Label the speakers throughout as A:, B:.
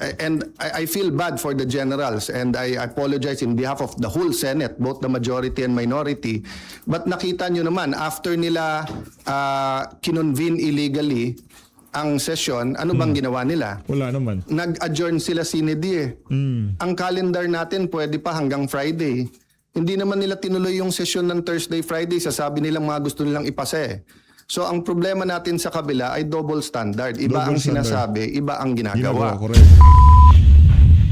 A: And I feel bad for the generals, and I apologize in behalf of the whole Senate, both the majority and minority. But nakita nyo naman, after nila kinonvene illegally ang session, ano bang ginawa nila?
B: Wala naman.
A: Nag-adjourn sila sinedi. Ang calendar natin pwede pa hanggang Friday. Hindi naman nila tinuloy yung session ng Thursday, Friday. Sasabi nilang mga gusto nilang ipasa eh. So ang problema natin sa kabila ay double standard. Iba ang sinasabi, iba ang ginagawa.
B: Correct.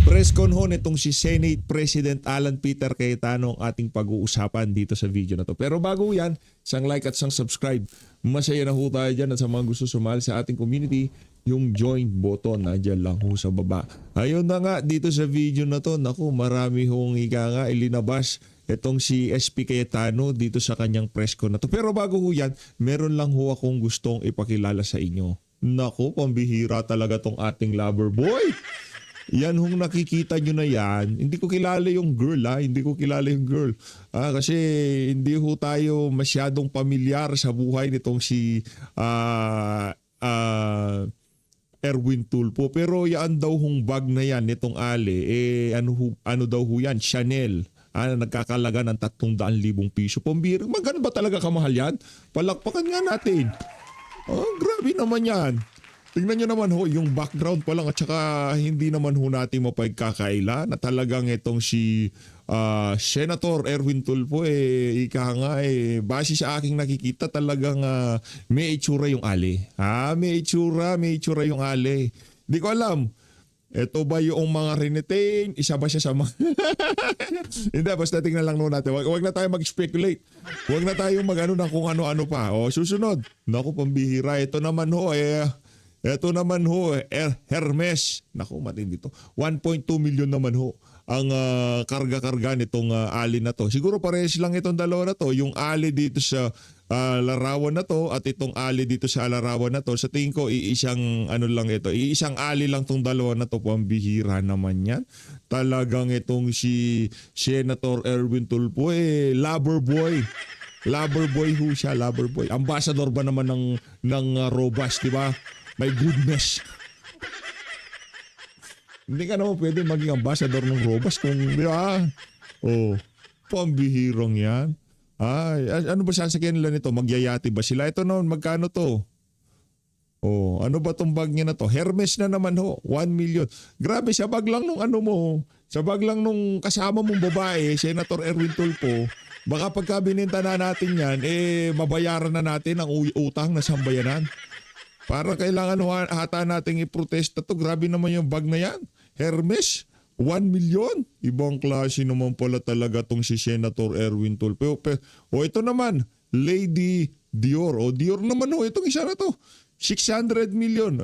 B: Press con ho nitong si Senate President Alan Peter Cayetano ang ating pag-uusapan dito sa video na to. Pero bago yan, isang like at isang subscribe. Masaya na ho tayo dyan at sa mga gusto sumali sa ating community, yung join button na dyan lang ho sa baba. Ayun na nga dito sa video na to, naku, marami hong ilinabas itong si SP Cayetano dito sa kanyang press con na to. Pero bago ho yan, meron lang ho akong gustong ipakilala sa inyo. Naku, pambihira talaga tong ating lover boy. Yan hong nakikita nyo na yan. Hindi ko kilala yung girl Hindi ko kilala yung girl. Kasi hindi ho tayo masyadong pamilyar sa buhay nitong si Erwin Tulfo. Pero yan daw hong bag na yan nitong Ali. Ano daw ho yan? Chanel. Nagkakalaga ng 300,000 piso. Pambira. Magkano ba talaga kamahal yan? Palakpakan nga natin. Grabe naman yan. Tingnan nyo naman ho, yung background pa lang at saka hindi naman ho natin mapagkakaila na talagang itong si Senator Erwin Tulfo base sa aking nakikita talagang may itsura yung Ali. May itsura yung Ali. Di ko alam. Ito ba yung mga rinitain? Isa ba siya sa mga... Hindi, basta tingnan lang noon natin. Huwag na tayo mag-speculate. Huwag na tayo mag-ano na kung ano-ano pa. Susunod. Naku, pambihira. Ito naman ho, Hermes. Naku, matindi to. 1.2 million naman ho ang karga-karga nitong ali na to. Siguro parehas lang itong dalawa na to. Yung ali dito sa larawan na to at itong ali dito sa larawan na to. Sa tingin ko, iisang ali lang tong dalawa na to. Pambihira naman yan. Talagang itong si Senator Erwin Tulfo, lover boy. Lover boy ho siya, lover boy. Ambassador ba naman ng Robas, di ba? My goodness. Hindi ka naman pwede maging ambassador ng Robas kung, di ba? Pambihirong yan. Ano ba sasakyan nila nito? Magyayati ba sila? Ito noon, magkano to? Ano ba tong bag niya na to? Hermes na naman ho, 1 million. Grabe, sa bag lang nung sa bag lang nung kasama mong babae, Senator Erwin Tulfo, baka pagka bininta na natin yan, mabayaran na natin ang utang na sambayanan. Para kailangan hata nating iprotesta to. Grabe naman yung bag na yan. Hermes, 1 million. Ibang klase naman pala talaga tong si Senator Erwin Tulfo. Ito naman, Lady Dior. Dior naman itong isa na to. 600 million.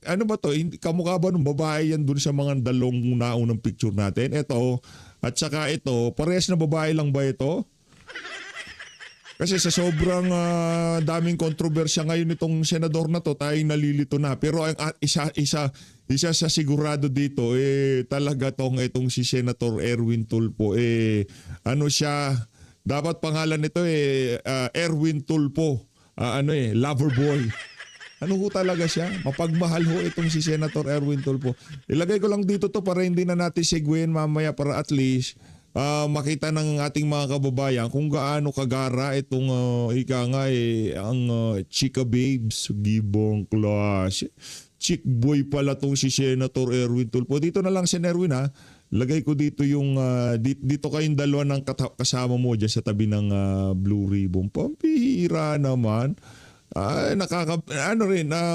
B: Ano ba to? Kamukha ba ng babae yan dun sa mga dalawang naunang picture natin? Ito, at saka ito, parehas na babae lang ba ito? Kasi sa sobrang daming kontrobersya ngayon itong senador na to, tayong nalilito na. Pero ang isa sa sigurado dito, talaga itong si Senator Erwin Tulfo, ano siya, dapat pangalan nito Erwin Tulfo, lover boy. Ano ho talaga siya? Mapagmahal ho itong si Senator Erwin Tulfo. Ilagay ko lang dito to para hindi na natin seguin mamaya para at least makita ng ating mga kababayan kung gaano kagara itong ang chika babes, gibong class. Chick boy pala tong si Senator Erwin Tulfo. Dito na lang si Erwin ha. Lagay ko dito yung dito kayong dalawa ng kasama mo dyan sa tabi ng Blue Ribbon. Pampihira naman.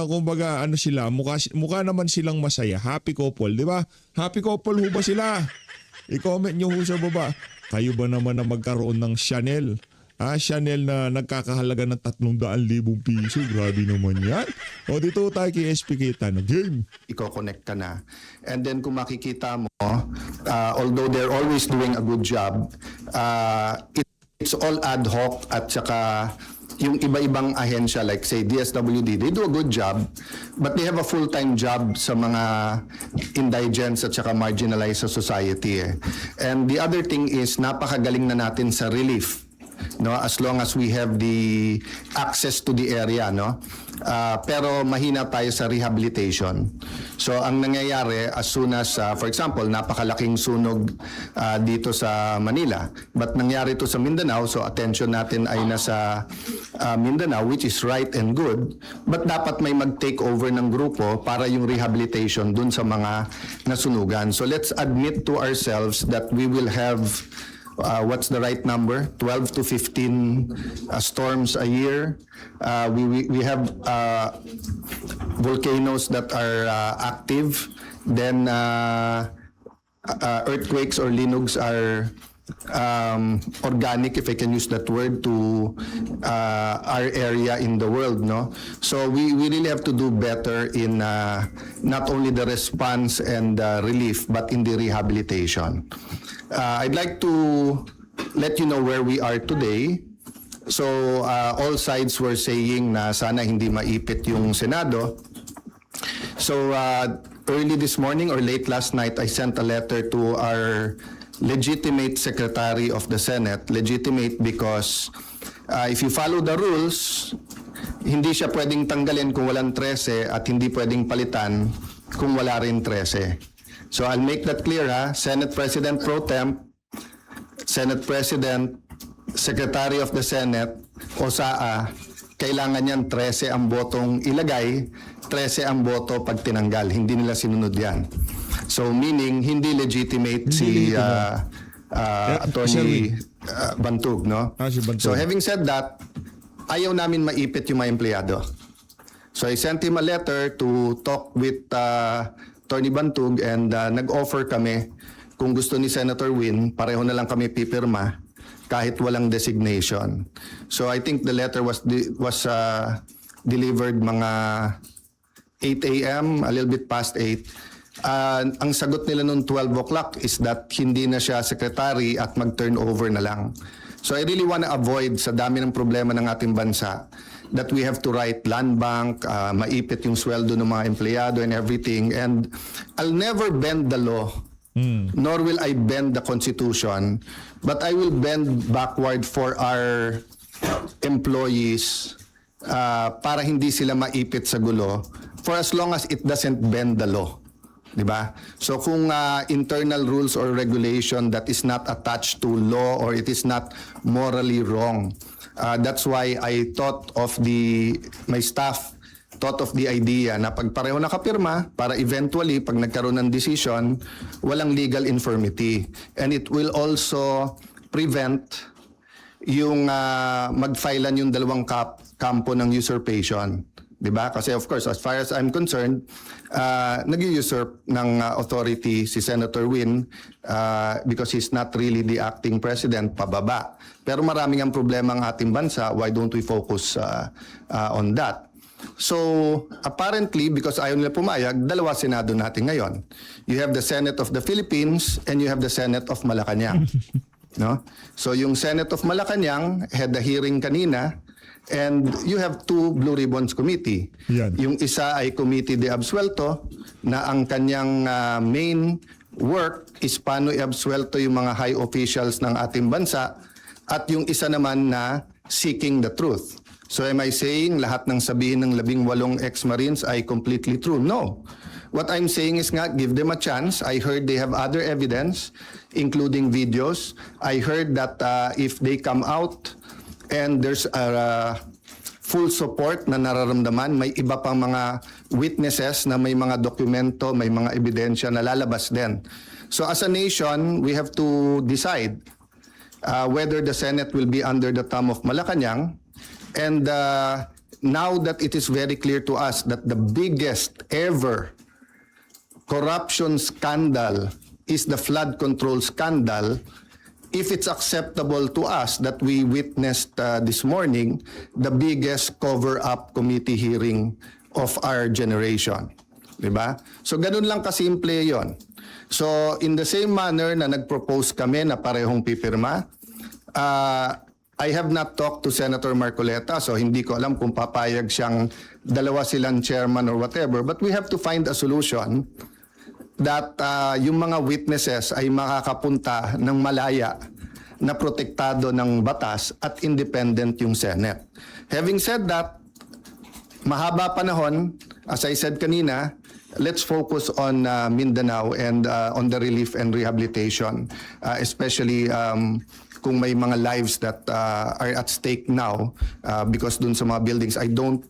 B: Kumbaga sila, mukha naman silang masaya. Happy couple, di ba? Happy couple ho ba sila? I-comment nyo ho sa baba. Kayo ba naman na magkaroon ng Chanel? Chanel na nagkakahalaga ng 300,000 piso. Grabe naman yan. Dito tayo kay SP Cayetano. Game.
A: Iko-connect ka na. And then kung makikita mo, although they're always doing a good job, it's all ad hoc at saka yung iba-ibang ahensya like say DSWD, they do a good job but they have a full-time job sa mga indigents at saka marginalized sa society. And the other thing is napakagaling na natin sa relief. no, as long as we have the access to the area, no. Pero mahina tayo sa rehabilitation. So ang nangyayari, as soon as for example, napakalaking sunog dito sa Manila, but nangyari ito sa Mindanao, so attention natin ay nasa Mindanao, which is right and good, but dapat may mag-take over ng grupo para yung rehabilitation dun sa mga nasunugan. So let's admit to ourselves that we will have what's the right number? 12 to 15 storms a year. We have volcanoes that are active. Then earthquakes or linugs are organic, if I can use that word, to our area in the world, no? So we really have to do better in not only the response and relief, but in the rehabilitation. I'd like to let you know where we are today. So all sides were saying na sana hindi maipit yung Senado. So early this morning or late last night, I sent a letter to our legitimate Secretary of the Senate. Legitimate because if you follow the rules, hindi siya pwedeng tanggalin kung walang 13 at hindi pwedeng palitan kung wala rin 13. So I'll make that clear, ha. Senate President Pro Temp, Senate President, Secretary of the Senate, o SAA, kailangan niyan 13 ang botong ilagay, 13 ang boto pag tinanggal. Hindi nila sinunod yan. So meaning, hindi legitimate si Attorney Bantug, no?
B: Si Bantug.
A: So having said that, ayaw namin maipit yung mga empleyado. So I sent him a letter to talk with Attorney Bantug and nag-offer kami kung gusto ni Senator Win, pareho na lang kami pipirma kahit walang designation. So I think the letter was delivered mga 8 a.m., a little bit past 8. Ang sagot nila noong 12 o'clock is that hindi na siya secretary at mag-turn over na lang. So I really want to avoid sa dami ng problema ng ating bansa that we have to write land bank, maipit yung sweldo ng mga empleyado and everything. And I'll never bend the law, nor will I bend the Constitution, but I will bend backward for our employees para hindi sila maipit sa gulo for as long as it doesn't bend the law. Diba? So kung internal rules or regulation that is not attached to law or it is not morally wrong, that's why I thought of my staff thought of the idea na pag pareho nakapirma para eventually pag nagkaroon ng decision, walang legal infirmity. And it will also prevent yung mag-filean yung dalawang kampo ng usurpation. Diba? Kasi of course, as far as I'm concerned, nag-usurp ng authority si Senator Win because he's not really the acting president, pababa. Pero maraming ang problema ang ating bansa, why don't we focus on that? So, apparently, because ayaw nila pumayag, dalawa Senado natin ngayon. You have the Senate of the Philippines and you have the Senate of Malacanang. No? So, yung Senate of Malacanang had the hearing kanina. And you have two Blue Ribbons Committee.
B: Yan.
A: Yung isa ay Committee de Absuelto na ang kanyang main work is paano i-absuelto yung mga high officials ng ating bansa at yung isa naman na seeking the truth. So am I saying lahat ng sabihin ng 18 ex-Marines ay completely true? No. What I'm saying is nga, give them a chance. I heard they have other evidence, including videos. I heard that if they come out and there's a full support na nararamdaman, may iba pang mga witnesses na may mga dokumento, may mga ebidensya na lalabas din. So as a nation, we have to decide whether the Senate will be under the thumb of Malacanang. And now that it is very clear to us that the biggest ever corruption scandal is the flood control scandal, if it's acceptable to us that we witnessed this morning the biggest cover-up committee hearing of our generation. Diba? So ganun lang kasimple yon. So in the same manner na nag-propose kami na parehong pipirma, I have not talked to Senator Marcoleta, so hindi ko alam kung papayag siyang dalawa silang chairman or whatever, but we have to find a solution that yung mga witnesses ay makakapunta ng malaya na protektado ng batas at independent yung Senate. Having said that, mahaba panahon, as I said kanina, let's focus on Mindanao and on the relief and rehabilitation, especially kung may mga lives that are at stake now because dun sa mga buildings. I don't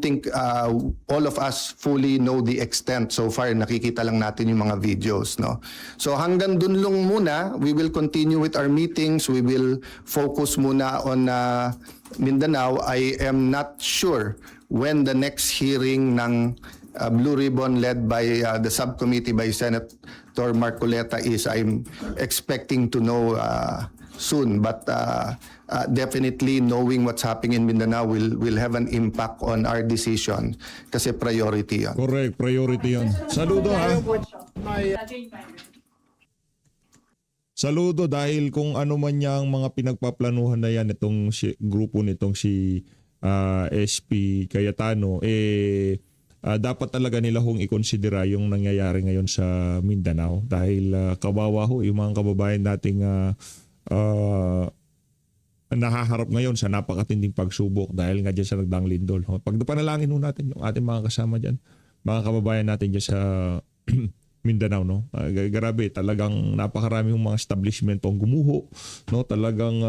A: think all of us fully know the extent. So far nakikita lang natin yung mga videos, no. So hanggang dun lang muna, we will continue with our meetings. We will focus muna on Mindanao. I am not sure when the next hearing ng Blue Ribbon led by the subcommittee by Senator Marcoleta is. I'm expecting to know soon, but definitely knowing what's happening in Mindanao will have an impact on our decision kasi priority yan.
B: Correct, priority yan. Saludo ha. Saludo dahil kung ano man yang mga pinagpaplanuhan na yan itong grupo nitong si SP Cayetano, dapat talaga nila hong ikonsidera yung nangyayari ngayon sa Mindanao dahil kawawa ho yung mga kababayan nating nahaharap ngayon sa napakatinding pagsubok dahil nga dyan sa nagdaang lindol. Pagpanalangin ho natin yung ating mga kasama dyan, mga kababayan natin dyan sa Mindanao, no? Grabe, talagang napakarami yung mga establishment ang gumuho, no? Talagang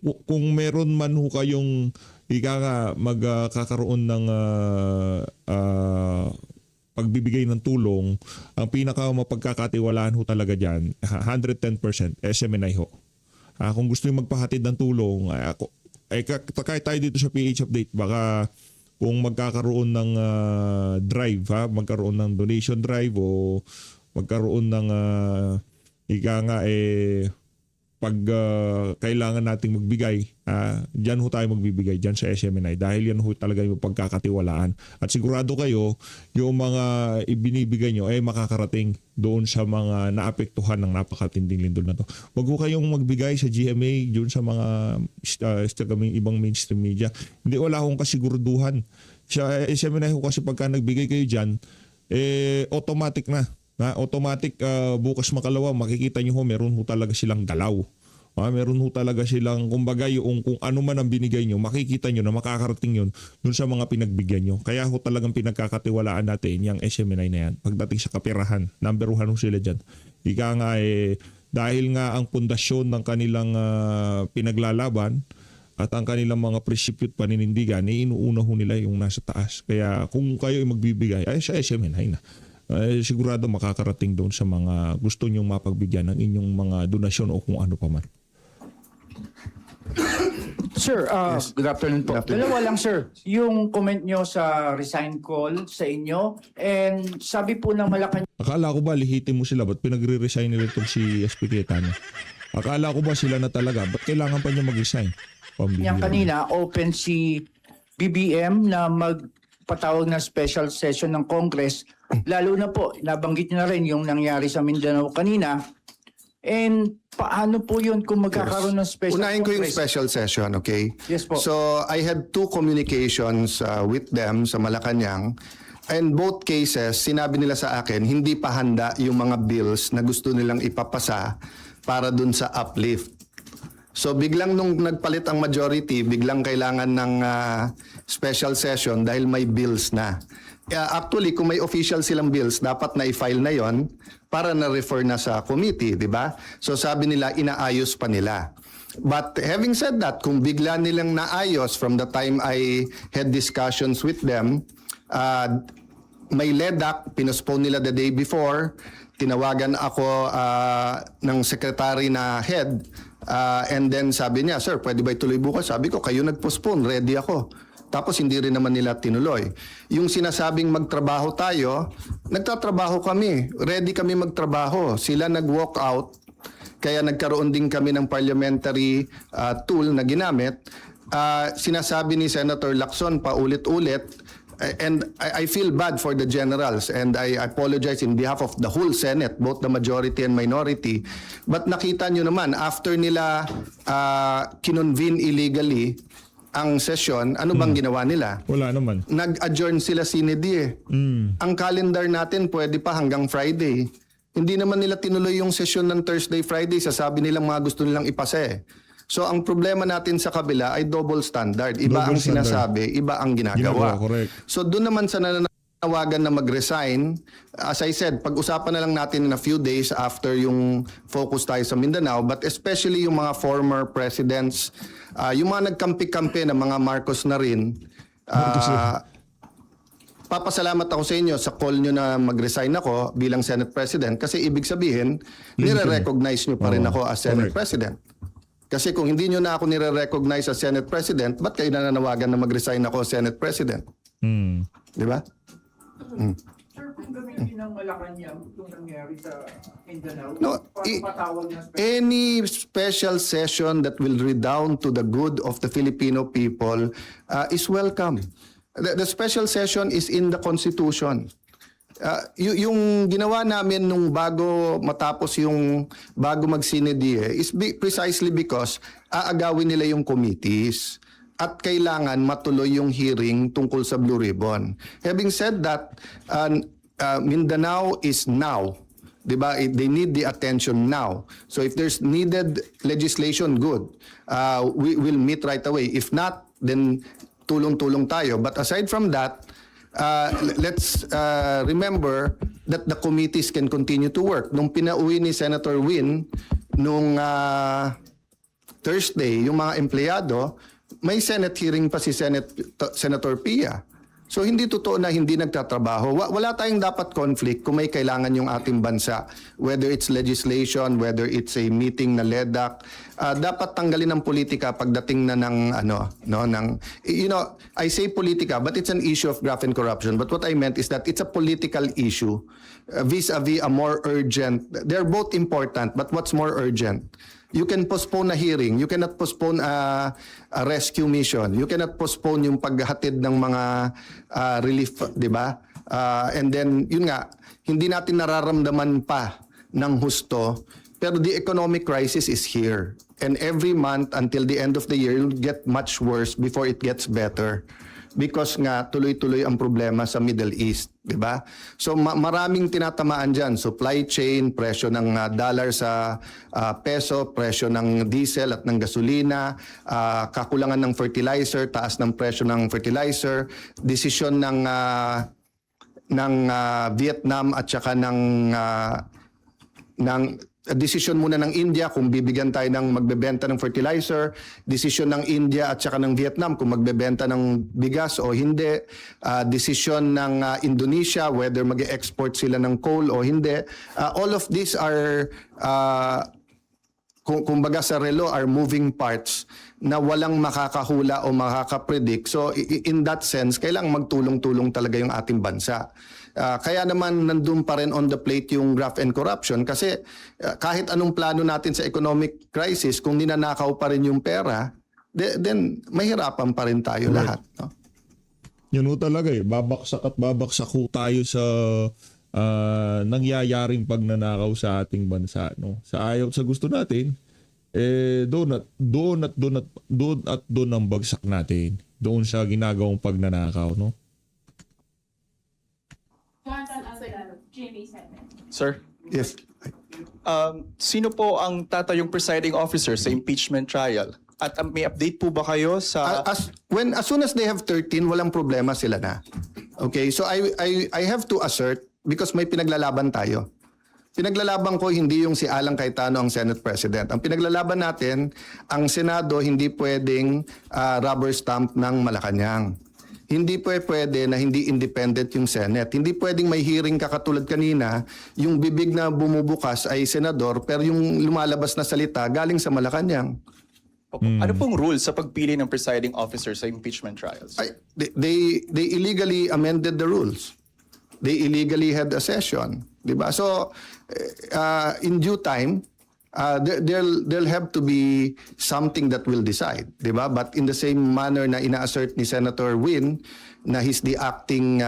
B: kung meron man ho kayong magkakaroon ng pagbibigay ng tulong, ang pinaka mapagkakatiwalaan ho talaga dyan, 110% SMNI ho. Kung gusto nyo magpahatid ng tulong, kahit tayo dito sa PH Update, baka kung magkakaroon ng drive, magkaroon ng donation drive o magkaroon ng pag kailangan nating magbigay, dyan ho tayo magbibigay, dyan sa SMNI dahil yan ho talaga yung pagkakatiwalaan. At sigurado kayo, yung mga ibinibigay nyo ay makakarating doon sa mga naapektuhan ng napakatinding lindol na to. Huwag ho kayong magbigay sa GMA, doon sa mga ibang mainstream media. Hindi, wala akong kasiguraduhan. Sa SMNI ho kasi pagka nagbigay kayo dyan, automatic na. Automatic bukas makalawa makikita nyo ho meron ho talaga silang galaw. Meron ho talaga silang kumbaga yung kung ano man ang binigay nyo, makikita nyo na makakarating yun dun sa mga pinagbigyan nyo. Kaya ho talagang pinagkakatiwalaan natin yung SMNI na yan. Pagdating sa kapirahan, number 1 ho sila dyan. Ika nga dahil nga ang pundasyon ng kanilang pinaglalaban at ang kanilang mga prinsipyo at paninindigan, inuuna ho nila yung nasa taas. Kaya kung kayo magbibigay, ay sa SMNI na. Sigurado makakarating doon sa mga gusto nyong mapagbigyan ng inyong mga donasyon o kung ano pa man.
C: Sir, good afternoon po.
A: Good afternoon.
C: Dalawa lang sir, yung comment nyo sa resign call sa inyo and sabi po ng Malacanang
B: Akala ko ba lihitin mo sila? Ba't pinagre-resign nila itong si SP Cayetano? Akala ko ba sila na talaga? Ba't kailangan pa niya mag-resign? Pambihira.
C: kanina open si BBM na magpatawag ng special session ng Congress. Lalo na po, nabanggit nyo na rin yung nangyari sa Mindanao kanina. And paano po yun kung magkakaroon ng special
A: Unahin ko yung
C: Congress?
A: special session, okay?
C: Yes po.
A: So I had 2 communications with them sa Malacanang. And both cases, sinabi nila sa akin, hindi pa handa yung mga bills na gusto nilang ipapasa para dun sa uplift. So biglang nung nagpalit ang majority, biglang kailangan ng special session dahil may bills na. Actually, kung may official silang bills, dapat na i-file na yon para na-refer na sa committee, di ba? So sabi nila, inaayos pa nila. But having said that, kung bigla nilang naayos from the time I had discussions with them, may LEDAC, pinospone nila the day before, tinawagan ako ng secretary na head, and then sabi niya, sir, pwede ba ituloy bukas? Sabi ko, kayo nag-postpone, ready ako. Tapos hindi rin naman nila tinuloy. Yung sinasabing magtrabaho tayo, nagtatrabaho kami. Ready kami magtrabaho. Sila nag-walk out, kaya nagkaroon din kami ng parliamentary tool na ginamit. Sinasabi ni Senator Lacson paulit-ulit, and I feel bad for the generals and I apologize in behalf of the whole Senate, both the majority and minority. But nakita nyo naman, after nila kinonvene illegally ang session, ano bang ginawa nila?
B: Wala naman.
A: Nag-adjourn sila sinedi eh. Ang calendar natin pwede pa hanggang Friday. Hindi naman nila tinuloy yung sesyon ng Thursday, Friday. Sasabi nilang mga gusto nilang ipasa eh. So ang problema natin sa kabila ay double standard. Iba
B: Double
A: ang
B: standard.
A: sinasabi, iba ang ginagawa.
B: Correct.
A: So doon naman sa nananawagan na mag-resign, as I said, pag-usapan na lang natin in a few days after yung focus tayo sa Mindanao, but especially yung mga former presidents, yung mga nagkampi-kampi na mga Marcos na rin, papasalamat ako sa inyo sa call nyo na mag-resign ako bilang Senate President kasi ibig sabihin, nire-recognize nyo pa rin ako as Senate
B: correct.
A: President. Kasi kung hindi nyo na ako nire-recognize as Senate President, ba't kayo nananawagan na mag-resign ako as Senate President? Di ba?
C: Sir, kung gamitin ng Malacanang itong nangyari sa Mindanao,
A: No,
C: patawag na
A: Any special session that will redound to the good of the Filipino people is welcome. The special session is in the Constitution. Yung ginawa namin nung bago matapos yung bago mag-sinedie is precisely because aagawin nila yung committees at kailangan matuloy yung hearing tungkol sa Blue Ribbon. Having said that, Mindanao is now. Diba? They need the attention now. So if there's needed legislation, good. We will meet right away. If not, then tulong-tulong tayo. But aside from that, let's remember that the committees can continue to work. Nung pinauwi ni Senator Win, nung Thursday, yung mga empleyado, may Senate hearing pa si Senator Pia. So hindi totoo na hindi nagtatrabaho. Wala tayong dapat conflict kung may kailangan yung ating bansa. Whether it's legislation, whether it's a meeting na LEDAC, dapat tanggalin ng politika pagdating na ng I say politika, but it's an issue of graft and corruption. But what I meant is that it's a political issue vis-a-vis a more urgent. They're both important, but what's more urgent? You can postpone a hearing. You cannot postpone a rescue mission. You cannot postpone yung paghatid ng mga relief, di ba? And then, yun nga, hindi natin nararamdaman pa ng husto, pero the economic crisis is here. And every month until the end of the year, it'll get much worse before it gets better. Because nga tuloy-tuloy ang problema sa Middle East, di ba? So maraming tinatamaan diyan, supply chain, presyo ng dollar sa peso, presyo ng diesel at ng gasolina, kakulangan ng fertilizer, taas ng presyo ng fertilizer, desisyon ng Vietnam at saka ng desisyon muna ng India kung bibigyan tayo ng magbebenta ng fertilizer, desisyon ng India at saka ng Vietnam kung magbebenta ng bigas o hindi, desisyon ng Indonesia whether mag-export sila ng coal o hindi. All of these are kumbaga sa relo are moving parts na walang makakahula o makakapredict. So in that sense, kailangang magtulong-tulong talaga yung ating bansa. Kaya naman nandun pa rin on the plate yung graft and corruption kasi kahit anong plano natin sa economic crisis, kung ninanakaw pa rin yung pera, then mahirapan pa rin tayo lahat. No?
B: Yun ho talaga eh. Babaksak at babaksak ho tayo sa nangyayaring pagnanakaw sa ating bansa. No? Sa ayaw sa gusto natin, doon ang bagsak natin. Doon sa ginagawang pagnanakaw. No?
D: Sir,
A: Yes.
D: sino po ang tatayong presiding officer sa impeachment trial? At may update po ba kayo sa...
A: As soon as they have 13, walang problema sila na. Okay, so I have to assert because may pinaglalaban tayo. Pinaglalaban ko hindi yung si Alan Cayetano ang Senate President. Ang pinaglalaban natin, ang Senado hindi pwedeng rubber stamp ng Malacanang. Hindi pwede na hindi independent yung Senate. Hindi pwedeng may hearing ka katulad kanina, yung bibig na bumubukas ay senador pero yung lumalabas na salita galing sa Malacanang.
D: Ano pong rules sa pagpili ng presiding officer sa impeachment trials?
A: They illegally amended the rules. They illegally had a session, 'di ba? So in due time there'll have to be something that will decide, 'di ba? But in the same manner na ina-assert ni Senator Win na he's the acting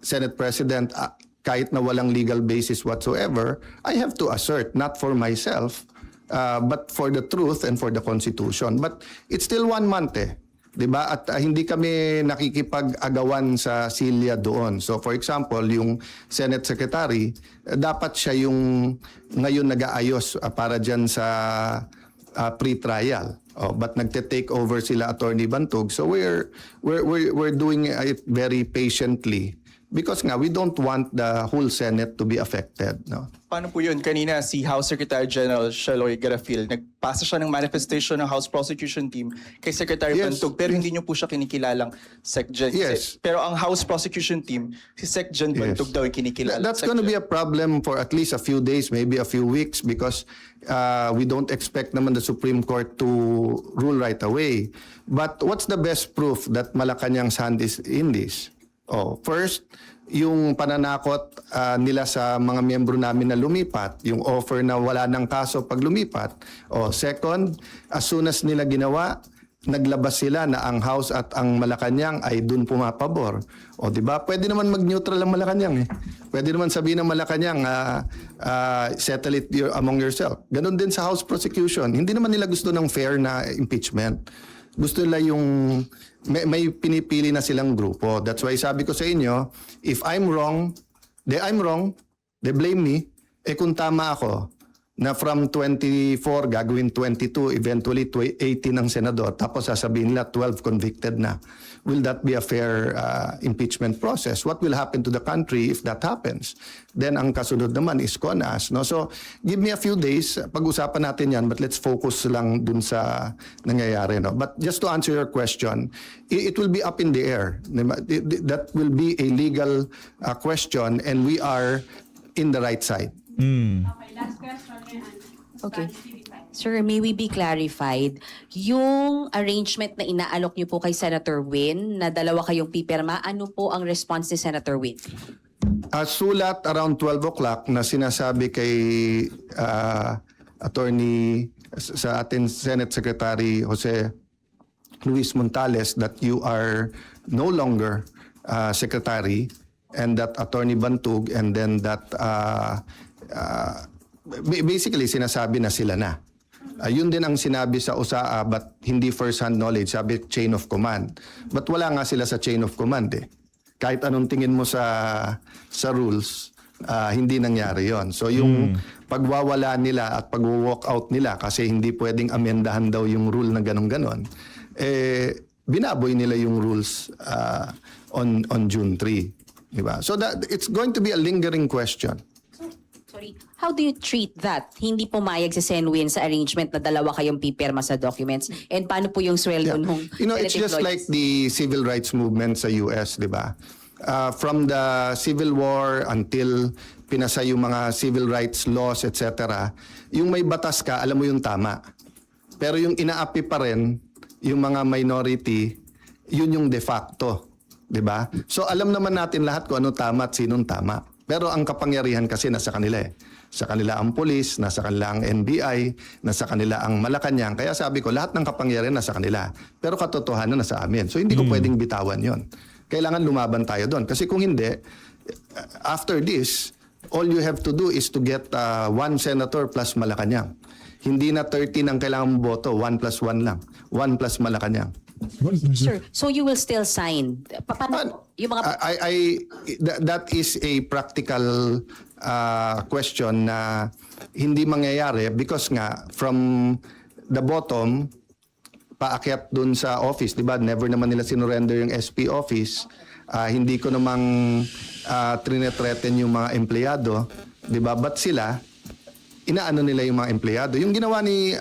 A: Senate President kahit na walang legal basis whatsoever, I have to assert not for myself but for the truth and for the Constitution. But it's still 1 month eh. 'Di ba? At hindi kami nakikipag-agawan sa silya doon. So for example, yung Senate Secretary, dapat siya yung ngayon nag-aayos para diyan sa pre-trial. But nagte-take over sila Attorney Bantog. So we're doing it very patiently because nga we don't want the whole Senate to be affected, no.
D: Paano po yun? Kanina si House Secretary General Sheloy Garafil, nagpasa siya ng manifestation ng House Prosecution Team kay Secretary
A: Yes.
D: Bantog pero hindi niyo po siya kinikilalang SecGen.
A: Yes.
D: Pero ang House Prosecution Team, si SecGen Bantog daw yung kinikilala.
A: That's going to be a problem for at least a few days, maybe a few weeks, because we don't expect naman the Supreme Court to rule right away. But what's the best proof that Malacanang's hand is in this? First, yung pananakot nila sa mga miyembro namin na lumipat, yung offer na wala ng kaso pag lumipat. Second, as soon as nila ginawa, naglabas sila na ang House at ang Malacanang ay dun pumapabor. Di ba? Pwede naman mag-neutral ang Malacanang eh. Pwede naman sabihin ng Malacanang, settle it among yourself. Ganon din sa House prosecution. Hindi naman nila gusto ng fair na impeachment. Gusto nila yung may pinipili na silang grupo. That's why sabi ko sa inyo, if I'm wrong, they blame me. Kung tama ako, na from 24 gagawin 22, eventually 18 ng senador, tapos sasabihin nila 12 convicted na. Will that be a fair impeachment process? What will happen to the country if that happens? Then ang kasunod naman is CONAS. No? So give me a few days, pag-usapan natin yan, but let's focus lang dun sa nangyayari. No? But just to answer your question, it will be up in the air. That will be a legal question and we are in the right side.
E: Okay. Sir, may we be clarified, yung arrangement na inaalok niyo po kay Senator Win, na dalawa kayong pipirma, ano po ang response ni Senator Win?
A: Sulat around 12 o'clock na sinasabi kay attorney sa ating Senate Secretary Jose Luis Montales that you are no longer secretary and that Attorney Bantog and then that basically sinasabi na sila na. Yun din ang sinabi sa USAA but hindi first-hand knowledge, sabi chain of command. But wala nga sila sa chain of command eh. Kahit anong tingin mo sa rules, hindi nangyari yon. So yung pagwawala nila at pag-walk out nila kasi hindi pwedeng amendahan daw yung rule na ganon-ganon, binaboy nila yung rules on June 3. Diba? So that, it's going to be a lingering question.
E: Sorry, how do you treat that? Hindi pumayag si Sen Win sa arrangement na dalawa kayong pipirma sa documents? And paano po yung sweldo nung
A: It's just like the civil rights movement sa US, di ba? From the Civil War until pinasa yung mga civil rights laws, etc., yung may batas ka, alam mo yung tama. Pero yung inaapi pa rin, yung mga minority, yun yung de facto. Di ba? So alam naman natin lahat kung ano tama at sinong tama. Pero ang kapangyarihan kasi nasa kanila eh. Sa kanila ang pulis, nasa kanila ang NBI, nasa kanila ang Malacanang. Kaya sabi ko, lahat ng kapangyarihan nasa kanila. Pero katotohanan nasa amin. So hindi ko pwedeng bitawan yon. Kailangan lumaban tayo doon. Kasi kung hindi, after this, all you have to do is to get one senator plus Malacanang. Hindi na 13 ang kailangan boto, 1 plus 1 lang. 1 plus Malacanang.
E: Sir, so you will still sign? Paano yung mga...
A: That is a practical question na hindi mangyayari because nga from the bottom paakyat dun sa office, di ba? Never naman nila sinurrender yung SP office. Hindi ko namang trinethreaten yung mga empleyado, di ba? But sila, inaano nila yung mga empleyado. Yung ginawa ni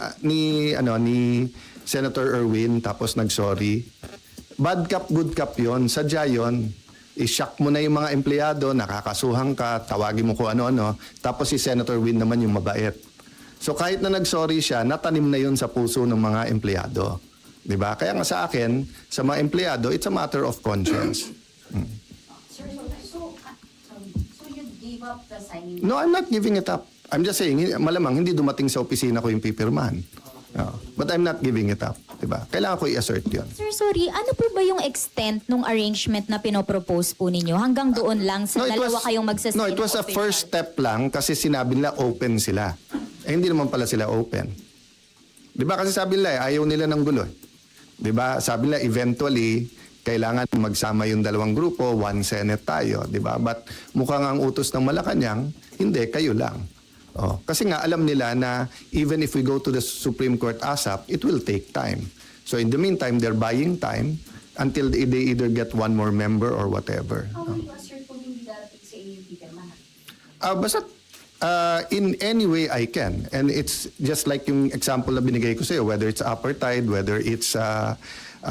A: Senator Erwin tapos nag-sorry. Bad cop, good cop yun. Sadya yun. I-shock mo na yung mga empleyado, nakakasuhan ka, tawagin mo kung ano-ano. Tapos si Senator Win naman yung mabait. So kahit na nag-sorry siya, natanim na yun sa puso ng mga empleyado. Diba? Kaya nga sa akin, sa mga empleyado, it's a matter of conscience.
E: Sir, so you gave up the signing?
A: No, I'm not giving it up. I'm just saying, malamang hindi dumating sa opisina ko yung pipirmahan. But I'm not giving it up. Diba? Kailangan ko i-assert yun.
F: Sir, sorry, ano po ba yung extent nung arrangement na pinopropose po ninyo? Hanggang doon lang sa dalawa kayong magsasign?
A: No, it was a first step lang kasi sinabi nila open sila. Hindi naman pala sila open. Di ba kasi sabi nila ayaw nila ng gulo. 'Di ba? Sabi nila eventually kailangan magsama yung dalawang grupo, one Senate tayo, 'di ba? But mukhang ang utos ng Malacanang, hindi, kayo lang. Oh, kasi nga alam nila na even if we go to the Supreme Court ASAP, it will take time. So in the meantime, they're buying time until they either get one more member or whatever. Basta in any way I can. And it's just like yung example na binigay ko sa'yo, whether it's apartheid, whether it's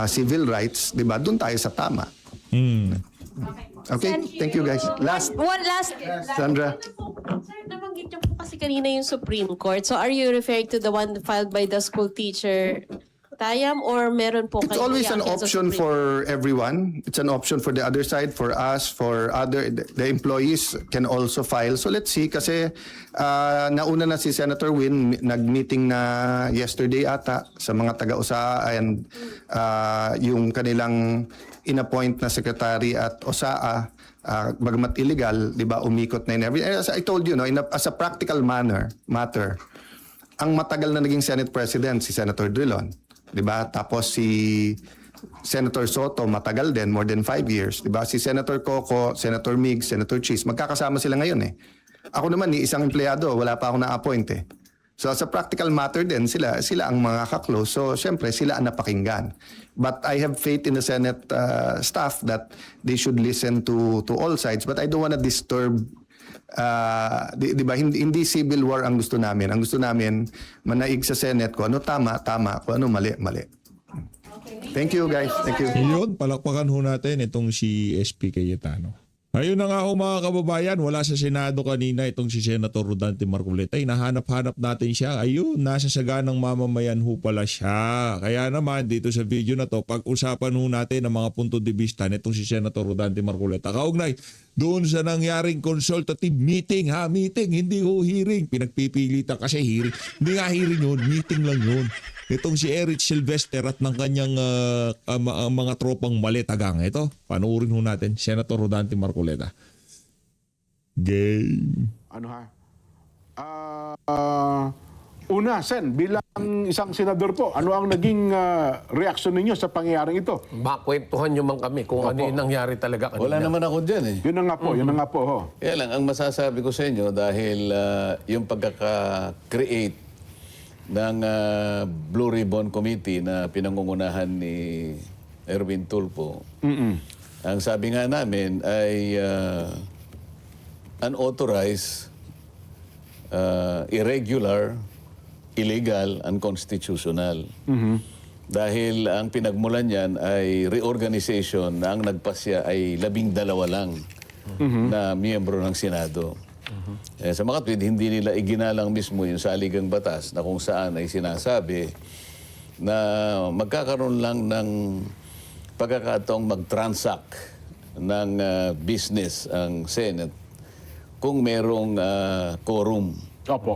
A: civil rights, di ba? Doon tayo sa tama. Okay, thank you guys. Last,
F: One last.
A: Sandra.
G: Sir, nabanggit niyo po kasi kanina yung Supreme Court. So are you referring to the one filed by the school teacher, Tayam, or meron po
A: It's
G: kayo
A: always an
G: iakyat sa
A: option
G: Supreme
A: for everyone. It's an option for the other side, for us, for the employees can also file. So let's see kasi nauna na si Senator Win, nag-meeting na yesterday ata sa mga taga-USAA and yung kanilang inappoint na secretary at OSAA, bagamat illegal, di ba, umikot na in every. As I told you, no, as a practical matter, ang matagal na naging Senate President si Senator Drilon, di ba? Tapos si Senator Soto, matagal din, more than 5 years, di ba? Si Senator Coco, Senator Mig, Senator Cheese, magkakasama sila ngayon eh. Ako naman, ni isang empleyado, wala pa ako na-appoint eh. So as a practical matter din, sila ang mga kaklose. So syempre, sila ang napakinggan. But I have faith in the Senate staff that they should listen to all sides. But I don't want to disturb, di ba, hindi civil war ang gusto namin. Ang gusto namin, manaig sa Senate kung ano tama, kung ano mali. Thank you guys. Thank you.
B: Yun, palakpakan ho natin itong si SP Cayetano. Ayun na nga ho mga kababayan, wala sa Senado kanina itong si Senator Rodante Marcoleta. Hinahanap-hanap natin siya. Ayun, nasa saganang mamamayan ho pala siya. Kaya naman dito sa video na to, pag-usapan ho natin ang mga punto de vista nitong si Senator Rodante Marcoleta. Kaugnay, doon sa nangyaring consultative meeting, hindi ho hearing. Pinagpipilitan kasi hearing. Hindi nga hearing yun, meeting lang yun. Itong si Eric Sylvester at ng kanyang mga tropang maletagang. Ito, panoorin ho natin, Senator Rodante Marcoleta. Game.
H: Ano ha? Una, Sen, bilang isang senador po, ano ang naging reaksyon ninyo sa pangyayaring ito?
I: Makwentuhan nyo man kami kung ano yung nangyari talaga kanina.
J: Wala naman ako dyan eh.
H: Yun na nga po, yun na nga po. Ho.
J: Kaya lang, ang masasabi ko sa inyo dahil yung pagkaka-create ng Blue Ribbon Committee na pinangungunahan ni Erwin Tulfo, ang sabi nga namin ay unauthorized, irregular, illegal, unconstitutional. Dahil ang pinagmulan niyan ay reorganization na ang nagpasya ay 12 lang na miyembro ng Senado. Sa mga tweet, hindi nila iginalang mismo yung saligang batas na kung saan ay sinasabi na magkakaroon lang ng pagkakataong mag-transact ng business ang Senate kung merong quorum.
H: Opo.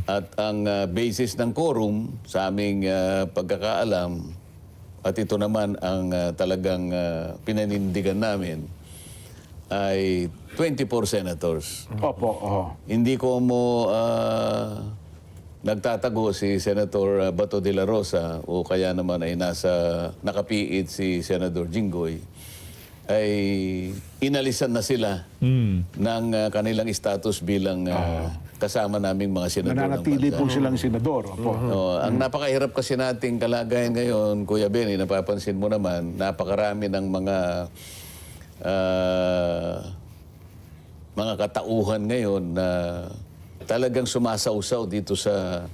J: At ang basis ng quorum sa aming pagkakaalam, at ito naman ang talagang pinanindigan namin, ay 24 senators.
H: Opo.
J: Hindi ko mo nagtatago si Senator Bato de la Rosa o kaya naman ay nakapiit si Senator Jinggoy, ay inalisan na sila ng kanilang status bilang kasama naming mga senador ng
H: Nananatili
J: bansa.
H: po silang senador. Opo.
J: Ang napakahirap kasi nating kalagayan ngayon, Kuya Benny, napapansin mo naman, napakarami ng mga katauhan ngayon na talagang sumasausaw dito sa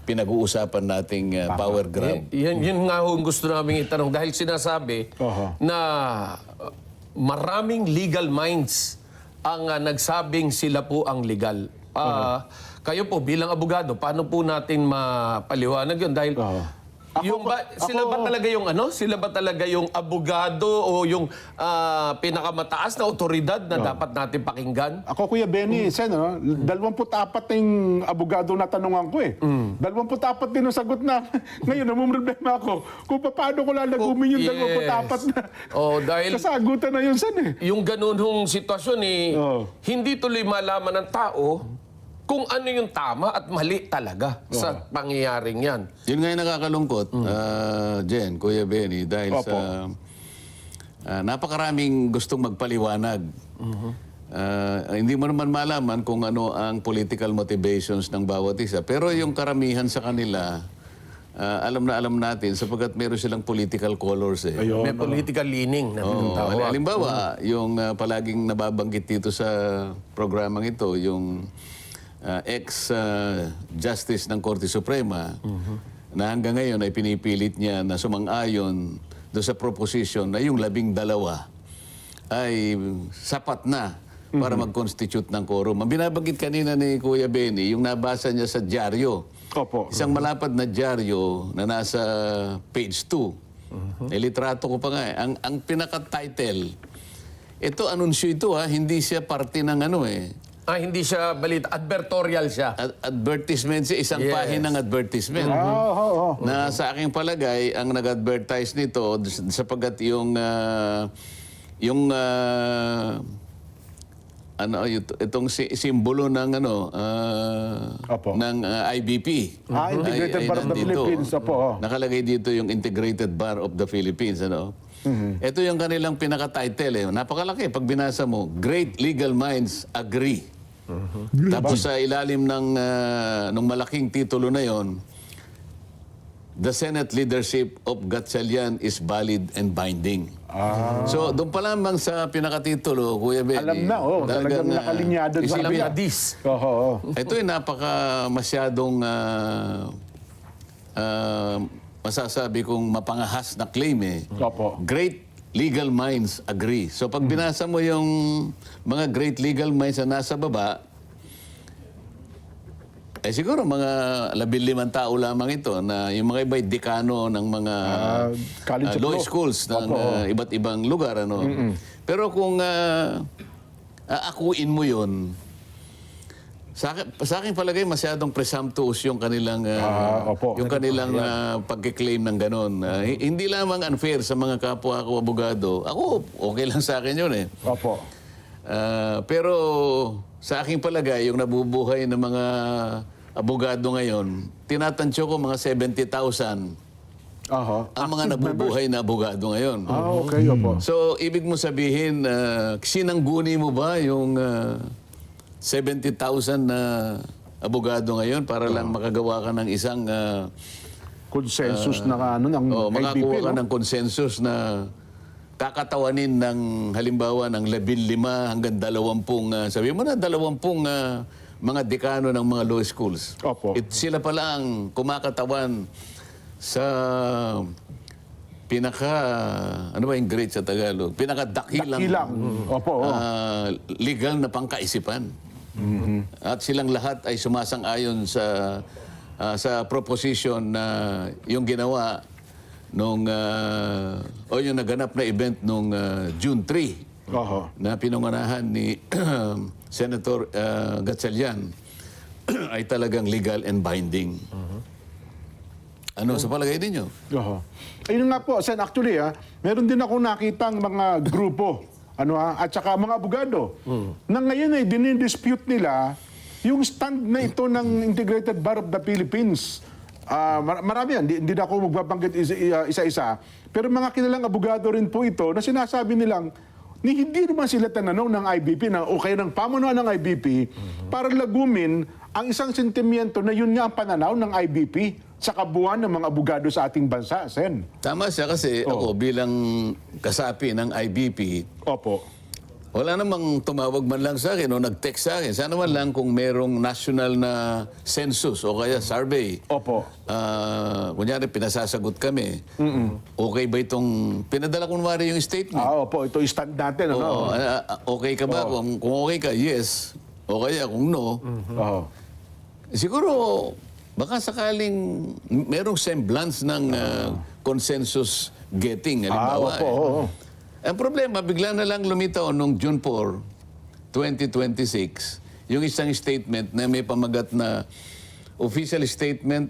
J: pinag-uusapan nating power grab.
I: Yun nga ho ang gusto namin itanong dahil sinasabi na maraming legal minds ang nagsabing sila po ang legal. Kayo po bilang abogado, paano po natin mapaliwanag yun? Dahil sila ba talaga yung Sila ba talaga yung abogado o yung pinakamataas na otoridad na dapat natin pakinggan?
H: Ako, Kuya Benny, Sen, 24 yung abogado na tanungan ko eh. 24 din ang sagot na. Ngayon, namumroblema ako kung paano ko lalagumin yung 24 na
I: Dahil
H: kasagutan na yun, Sen eh.
I: yung ganun hong sitwasyon hindi tuloy malaman ng tao kung ano yung tama at mali talaga sa pangyayaring yan.
J: Yun nga yung nakakalungkot, Jen, Kuya Benny, dahil
H: Opo.
J: sa napakaraming gustong magpaliwanag. Hindi mo naman malaman kung ano ang political motivations ng bawat isa. Pero yung karamihan sa kanila, alam natin sapagkat meron silang political colors eh.
I: May political leaning na
J: Oo.
I: tawag.
J: Halimbawa, yung palaging nababanggit dito sa programang ito, yung ex-justice ng Korte Suprema, na hanggang ngayon ay pinipilit niya na sumang-ayon doon sa proposition na yung 12 ay sapat na para mag-constitute ng quorum. Ang binabanggit kanina ni Kuya Benny, yung nabasa niya sa dyaryo.
H: Opo.
J: Isang malapad na dyaryo na nasa page 2. Litrato ko pa nga eh. Ang pinaka-title, ito, anunsyo ito ha, hindi siya parte ng ano eh.
I: Hindi siya balita. Advertorial siya.
J: Advertisement siya, isang
I: Yes.
J: pahinang advertisement. Na sa aking palagay, ang nag-advertise nito, sapagkat itong simbolo ng
H: Opo.
J: ng IBP.
H: Integrated Bar of the
J: nandito.
H: Philippines. Opo.
J: Nakalagay dito yung Integrated Bar of the Philippines. Ito yung kanilang pinaka-title. Napakalaki. Pag binasa mo, Great Legal Minds Agree. Tapos sa ilalim ng malaking titulo na yon, The Senate leadership of Gatchalian is valid and binding. So, doon pa lamang sa pinakatitulo, Kuya Benny.
H: Alam na, talagang nakalinyado sa
J: isipin-
I: Hadis.
J: ito ay masyadong masasabi kong mapangahas na claim eh.
H: Opo.
J: Great legal minds agree. So pag binasa mo yung mga great legal minds na nasa baba, siguro mga 15 tao lamang ito na yung mga iba'y dekano ng mga
H: College of
J: law
H: Law.
J: schools ng iba't ibang lugar. Pero kung aakuin mo yun, sa akin palagay masyadong presumptuous yung kanilang
H: opo.
J: yung kanilang pagkiklaim ng ganon. Hindi lamang unfair sa mga kapwa ko abogado. Ako okay lang sa akin yun eh.
H: Opo.
J: Pero sa aking palagay yung nabubuhay ng mga abogado ngayon, tinatansyo ko mga 70,000 ang mga nabubuhay na abogado ngayon.
H: Okay, opo.
J: So, ibig mo sabihin, sinangguni mo ba yung 70,000 na abogado ngayon para lang makagawa ka ng isang
H: Consensus ng ng
J: makakuha
H: IBP,
J: ka
H: no?
J: ng consensus na kakatawanin ng halimbawa ng 15 hanggang 20, sabi mo na 20 mga dekano ng mga law schools.
H: Opo.
J: Sila pala ang kumakatawan sa ano ba yung great sa Tagalog? Pinakadakilang
H: Opo.
J: legal na pangkaisipan. At silang lahat ay sumasang-ayon sa proposition na yung ginawa nung yung naganap na event nung June 3 na pinangunahan ni Senator Gatchalian ay talagang legal and binding. Ano sa palagay ninyo?
H: Ayun nga po, Sen, actually, meron din ako nakitang mga grupo, at saka mga abogado, na ngayon ay dinidispute nila yung stand na ito ng Integrated Bar of the Philippines. Marami yan, hindi na ako magbabanggit isa-isa. Pero mga kilalang abogado rin po ito na sinasabi nilang, hindi naman sila tananong ng IBP na o kaya ng pamunuan ng IBP para lagumin ang isang sentimiento na yun nga ang pananaw ng IBP sa kabuuan ng mga abogado sa ating bansa, Sen.
J: Tama siya kasi ako bilang kasapi ng IBP,
H: Opo.
J: wala namang tumawag man lang sa akin o nag-text sa akin. Sana man lang kung merong national na census o kaya survey.
H: Opo.
J: Kunyari, pinasasagot kami. Okay ba itong... Pinadala ko naman yung statement.
H: Opo, ito yung stand natin.
J: Oo, okay ka ba? Kung okay ka, yes. O kaya kung no, siguro baka sakaling merong semblance ng consensus getting. Halimbawa, ang problema, bigla na lang lumitaw noong June 4, 2026, yung isang statement na may pamagat na official statement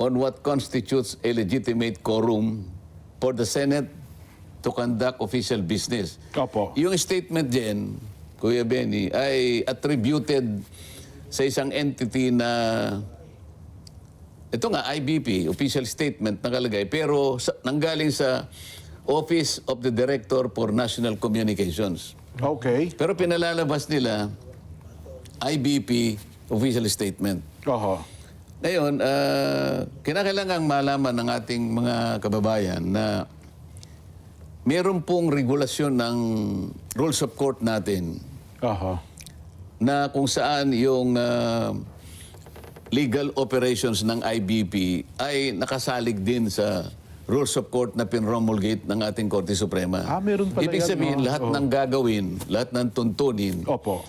J: on what constitutes a legitimate quorum for the Senate to conduct official business.
H: Opo.
J: Yung statement din, Kuya Benny, ay attributed sa isang entity na ito nga, IBP, official statement nakalagay, pero nanggaling sa Office of the Director for National Communications.
H: Okay.
J: Pero pinalalabas nila IBP official statement.
H: Oho.
J: Ngayon, kinakailangang malaman ng ating mga kababayan na meron pong regulasyon ng rules of court natin
H: Oho.
J: na kung saan yung legal operations ng IBP ay nakasalig din sa rules of court na pinromulgate ng ating Korte Suprema.
H: Meron pala
J: Ibig
H: yan,
J: sabihin,
H: no?
J: lahat ng gagawin, lahat ng tuntunin,
H: Opo.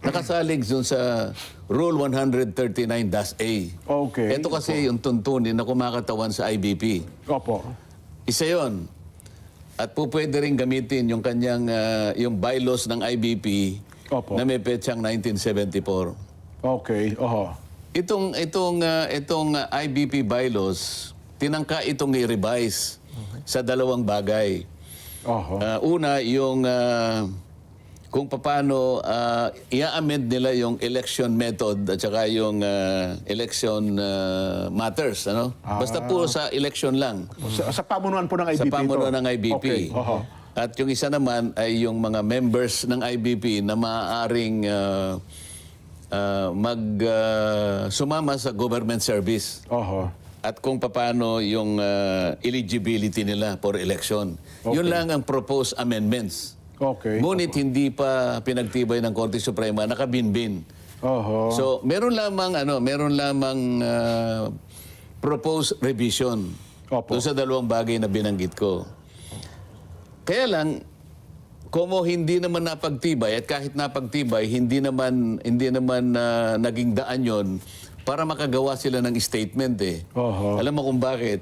J: nakasalig dun sa Rule 139-A.
H: Okay.
J: Ito kasi yung tuntunin na kumakatawan sa IBP.
H: Opo.
J: Isa yon. At po pwede rin gamitin yung kanyang, yung bylaws ng IBP
H: Opo.
J: na may petsang 1974.
H: Okay. Oho.
J: Itong IBP bylaws, tinangka itong i-revise sa dalawang bagay.
H: Oho.
J: Una, yung kung paano i-amend nila yung election method at saka yung election matters. Ano? Basta po sa election lang.
H: Sa pamunuan po ng IBP
J: Sa pamunuan
H: ito?
J: ng IBP.
H: Okay. Oho.
J: At yung isa naman ay yung mga members ng IBP na maaaring sumama sa government service.
H: Oho.
J: At kung paano yung eligibility nila for election. Yun lang ang proposed amendments.
H: Okay.
J: Ngunit hindi pa pinagtibay ng Korte Suprema, nakabinbin.
H: Oho.
J: So, meron lamang proposed revision
H: Opo.
J: doon sa dalawang bagay na binanggit ko. Kaya lang, como hindi naman napagtibay at kahit napagtibay, hindi naman naging daan yon para makagawa sila ng statement eh.
H: Oho.
J: Alam mo kung bakit?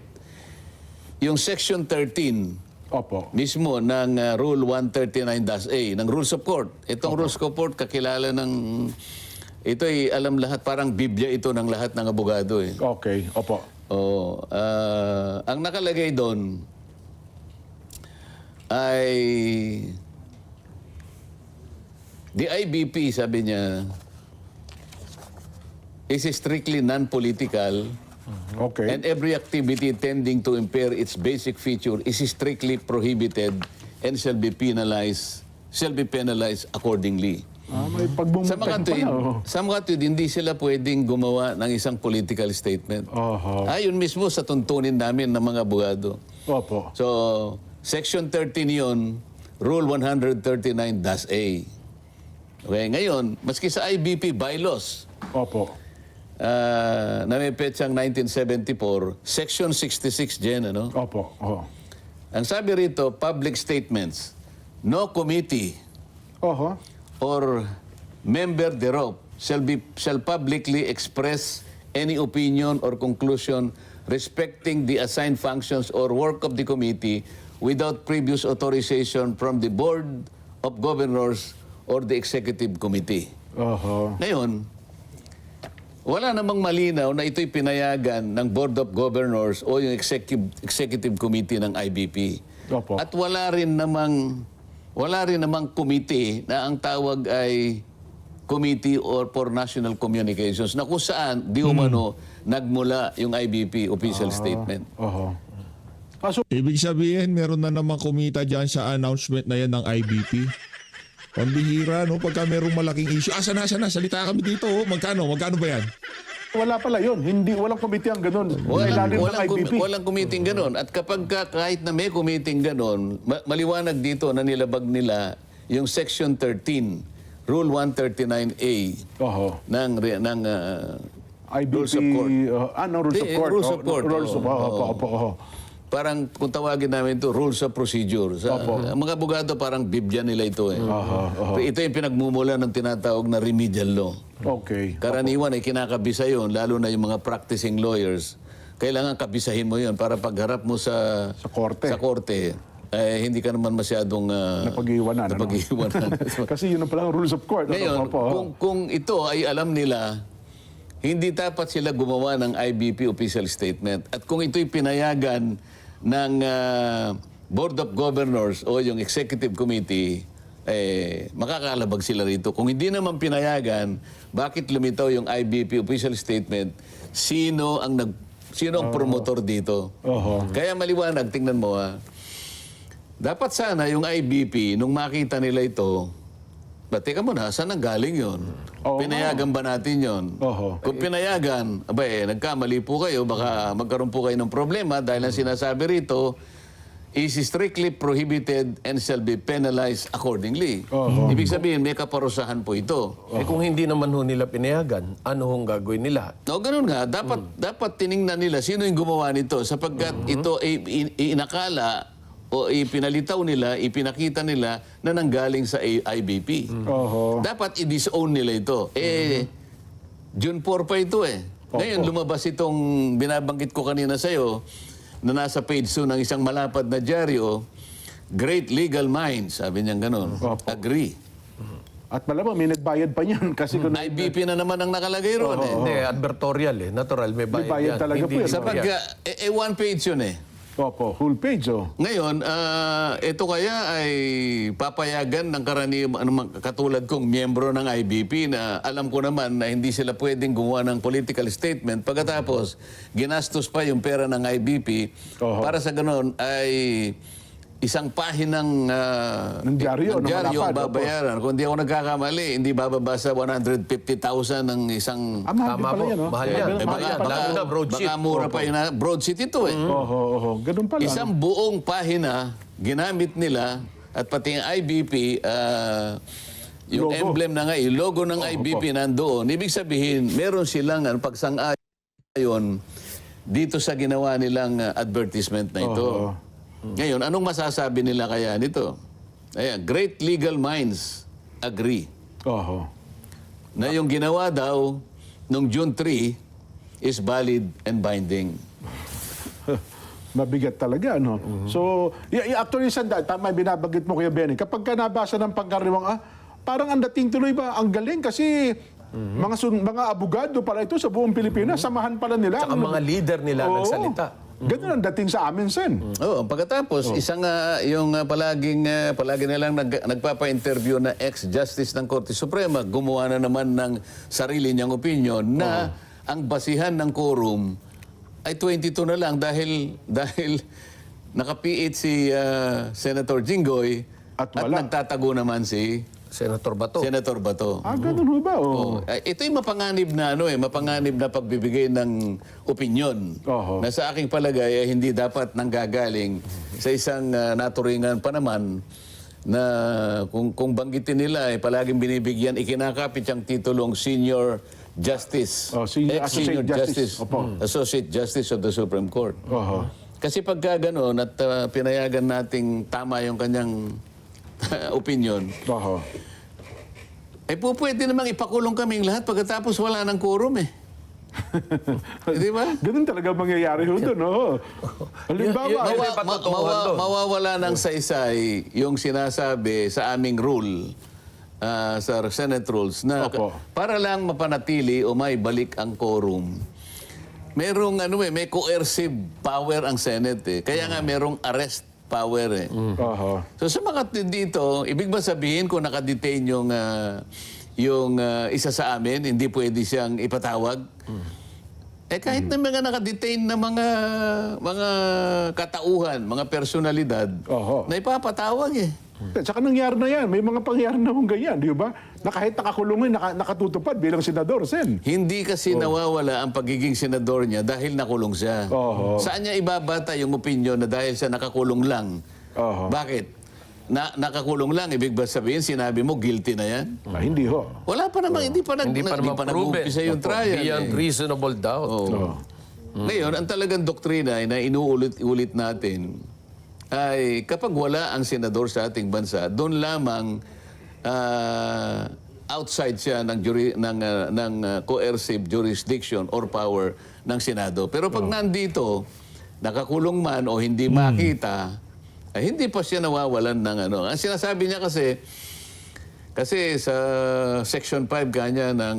J: Yung Section 13
H: Opo.
J: mismo ng Rule 139-A ng Rules of Court. Itong Rules of Court kakilala ng ito ay alam lahat, parang Biblia ito ng lahat ng abogado eh.
H: Okay. Opo.
J: Ang nakalagay doon ay the IBP, sabi niya, is strictly non-political
H: Okay.
J: and every activity tending to impair its basic feature is strictly prohibited and shall be penalized accordingly.
H: May
J: Sa mga
H: pagbumutay
J: tuwid, sa mga tuwid, hindi sila pwedeng gumawa ng isang political statement.
H: Oho.
J: Yun mismo sa tuntunin namin ng mga abogado.
H: Opo.
J: So, Section 13 yun, Rule 139-A. Okay, ngayon, maski sa IBP bylaws,
H: Opo.
J: na may petsang 1974, Section 66 dyan, ano?
H: Opo. Oho.
J: Ang sabi rito, public statements, no committee
H: Oho.
J: or member thereof shall publicly express any opinion or conclusion respecting the assigned functions or work of the committee without previous authorization from the Board of Governors or the Executive Committee.
H: Oho.
J: Ngayon, wala namang malinaw na ito'y pinayagan ng Board of Governors o yung Executive Committee ng IBP.
H: Opo.
J: At wala rin namang committee na ang tawag ay Committee for National Communications na kung saan di umano nagmula yung IBP official statement.
H: Oho.
B: Ibig sabihin, meron na namang kumita dyan sa announcement na yan ng IBP. Pambihira, no? Pagka merong malaking issue. Sana, salita kami dito. Oh. Magkano ba yan?
H: Wala pala yun. Walang committee ang ganun. Ilalim ng IBP.
J: Walang committee ganon. At kapag kahit na may committee ganon, maliwanag dito na nilabag nila yung Section 13, Rule 139A
H: Oho.
J: ng
H: IBP.
J: Rules of Court.
H: Rules of Court.
J: Rules of Court.
H: Rules of Opo.
J: Parang kung tawagin namin ito, rules of procedure. Ang mga abogado parang Biblia nila ito eh. Ito yung pinagmumula ng tinatawag na remedial law.
H: Okay.
J: Karaniwan ay kinakabisa yun, lalo na yung mga practicing lawyers. Kailangan kabisahin mo yun para pagharap mo sa korte, hindi ka naman masyadong
H: Napag-iwanan. Kasi yun ang palang rules of court.
J: Ngayon, kung ito ay alam nila, hindi dapat sila gumawa ng IBP official statement. At kung ito'y pinayagan ng Board of Governors o yung Executive Committee, makakalabag sila rito. Kung hindi naman pinayagan, bakit lumitaw yung IBP official statement? Sino ang promotor dito? Kaya maliwanag, tingnan mo dapat sana yung IBP, nung makita nila ito, teka muna, saan ang galing yun? Pinayagan ba natin yun? Kung pinayagan, nagkamali po kayo, baka magkaroon po kayo ng problema dahil ang sinasabi rito, is strictly prohibited and shall be penalized accordingly. Ibig sabihin, may kaparusahan po ito.
I: Kung hindi naman ho nila pinayagan, ano hong gagawin nila?
J: Ganun nga. Dapat tiningnan nila sino yung gumawa nito sapagkat ito ay inakala o ipinalitaw nila, ipinakita nila na nanggaling sa IBP. Dapat i-disown nila ito. June 4 pa ito Ngayon, lumabas itong binabanggit ko kanina sa'yo, na nasa page 2 ng isang malapad na dyaryo, great legal minds, sabi niya gano'n, agree.
H: At malamang may nagbayad pa niyan kasi kung
J: IBP na naman ang nakalagay roon
I: Hindi, advertorial Natural, may bayad,
H: bayad
I: yan.
H: talaga
I: Hindi
H: po yan.
J: Sapagkat, one page yun
H: Opo, full page
J: Ngayon, ito kaya ay papayagan ng karaniwang katulad kong miyembro ng IBP na alam ko naman na hindi sila pwedeng gumawa ng political statement pagkatapos ginastos pa yung pera ng IBP para sa ganon ay isang pahinang
H: ng dyaryo, ng
J: ang
H: malapad,
J: babayaran. Kung di ako nagkakamali, hindi bababa sa 150,000 ng isang...
H: mahal din
I: Tama
H: pala
I: po,
H: yan,
I: mahal yan.
J: baka,
I: Lalo na broadsheet.
J: baka mura pa yun broadsheet ito
H: Ganun pala.
J: Isang buong pahina ginamit nila at pati ang IBP, yung
H: Logo.
J: emblem na nga, yung logo ng IBP nandoon. Ibig sabihin, meron silang pagsang-ayon dito sa ginawa nilang advertisement na ito. Ngayon, anong masasabi nila kaya nito? Ayan, great legal minds agree na yung ginawa daw nung June 3 is valid and binding.
H: Mabigat talaga, no? So, actually, tama yung binabanggit mo, Kuya Benny. Kapag ka nabasa ng pangkaraniwang, parang ang dating tuloy ba, ang galing kasi mga abogado pala ito sa buong Pilipinas, samahan pala nila.
I: Tsaka mga leader nila nagsalita.
H: Ganun ang dating sa amin, Sen.
J: Pagkatapos, isang yung palagi nilang nagpapa-interview na ex-justice ng Korte Suprema, gumawa na naman ng sarili niyang opinion na ang basihan ng quorum ay 22 na lang dahil naka-PH si Senator Jinggoy at nagtatago naman si
I: Senator Bato.
H: Ganun ho ba?
J: Ito yung mapanganib na pagbibigay ng opinyon na sa aking palagay ay hindi dapat nanggagaling sa isang naturingan pa naman na kung banggitin nila palaging binibigyan, ikinakapit ang titulong Senior Justice.
H: Associate
J: Ex-Senior
H: Justice.
J: Associate Justice of the Supreme Court. Kasi pagka gano'n at pinayagan nating tama yung kanyang opinion, pwede namang ipakulong kaming lahat pagkatapos wala ng quorum Di ba?
H: Ganun talaga mangyayari ho doon, Halimbawa,
J: mawawala ng saysay yung sinasabi sa aming rule, sa Senate rules, na para lang mapanatili o may balik ang quorum. Merong may coercive power ang Senate Kaya nga merong arrest power So sa mga dito, ibig ba sabihin kung nakadetain yung isa sa amin, hindi pwede siyang ipatawag? Kahit na mga nakadetain na mga katauhan, mga personalidad, na ipapatawag
H: Tsaka nangyari na yan. May mga pangyari na kung ganyan, di ba? Na kahit nakakulungin, nakatutupad bilang senador, Sen.
J: Hindi kasi nawawala ang pagiging senador niya dahil nakulong siya. Saan niya ibabata yung opinion na dahil siya nakakulong lang? Bakit? Nakakulong lang, ibig ba sabihin, sinabi mo, guilty na yan?
H: Hindi ho.
J: Wala pa naman, hindi pa nag-umpisa yung trial.
I: Beyond reasonable doubt.
J: Ngayon, ang talagang doktrina na inuulit-ulit natin ay kapag wala ang senador sa ating bansa, doon lamang outside siya ng coercive jurisdiction or power ng Senado. Pero pag nandito, nakakulong man o hindi makita, ay hindi pa siya nawawalan ng Ang sinasabi niya kasi sa Section 5 kanya ng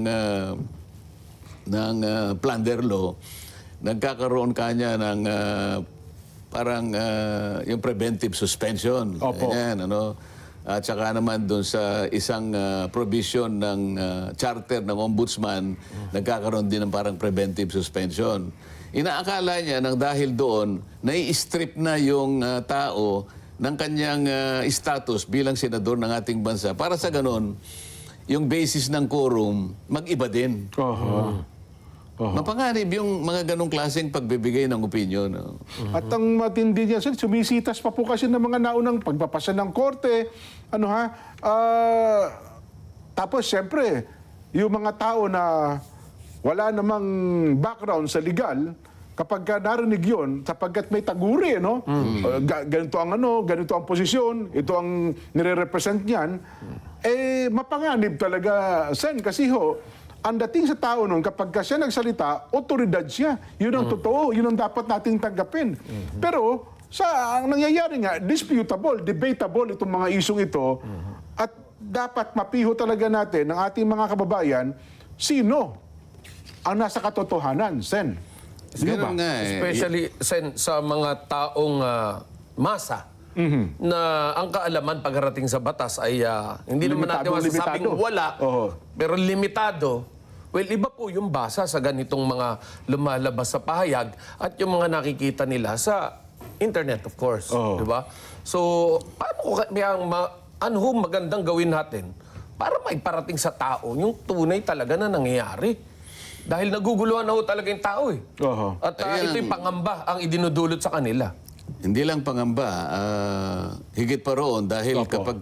J: plunder law, nagkakaroon kanya ng parang yung preventive suspension.
H: Opo.
J: Ayan, at saka naman doon sa isang provision ng charter ng ombudsman, nagkakaroon din ng parang preventive suspension. Inaakala niya nang dahil doon, nai-strip na yung tao ng kanyang status bilang senador ng ating bansa. Para sa ganon, yung basis ng quorum, mag-iba din. Mapanganib yung mga ganong klaseng pagbibigay ng opinion. No?
H: At ang matindi niya, sir, sumisitas pa po kasi ng mga naunang pagpapasa ng korte. Tapos, siyempre, yung mga tao na wala namang background sa legal, kapag ka narinig yun, sapagkat may taguri, no? Ganito ang ganito ang posisyon, ito ang nire-represent niyan, mapanganib talaga, Sen, kasi ang dating sa tao nun, kapag ka siya nagsalita, otoridad siya. Yun ang totoo, yun ang dapat nating tanggapin. Pero, ang nangyayari nga, disputable, debatable itong mga isyong ito, at dapat mapiho talaga natin ng ating mga kababayan, sino ang nasa katotohanan, Sen? Sino ba?
J: Ganun nga eh.
I: Especially Sen, sa mga taong masa na ang kaalaman pagharating sa batas ay hindi naman natin masasabing
H: Limitado.
I: wala,
H: Oo.
I: pero limitado. Well, iba po yung basa sa ganitong mga lumalabas sa pahayag at yung mga nakikita nila sa internet, of course.
H: Oo.
I: Di ba? So, paano ano ho magandang gawin natin para maiparating sa tao yung tunay talaga na nangyayari? Dahil naguguluhan na ho talaga yung tao eh.
H: Oo.
I: At ito yung pangamba ang idinudulot sa kanila.
J: Hindi lang pangamba, higit pa roon dahil kapag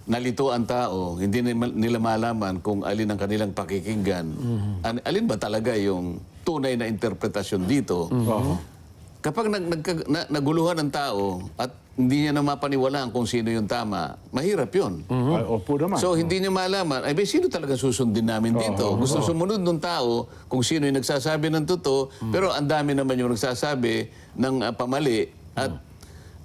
J: nalito ang tao, hindi nila malaman kung alin ang kanilang pakikinggan. Alin ba talaga yung tunay na interpretasyon dito? Kapag naguluhan ang tao at hindi niya na mapaniwalaan kung sino yung tama, mahirap yun.
H: Opo naman.
J: So hindi niya malaman, ay sino talaga susundin namin dito? Gusto sumunod ng tao kung sino yung nagsasabi ng totoo, pero ang dami naman yung nagsasabi ng pamali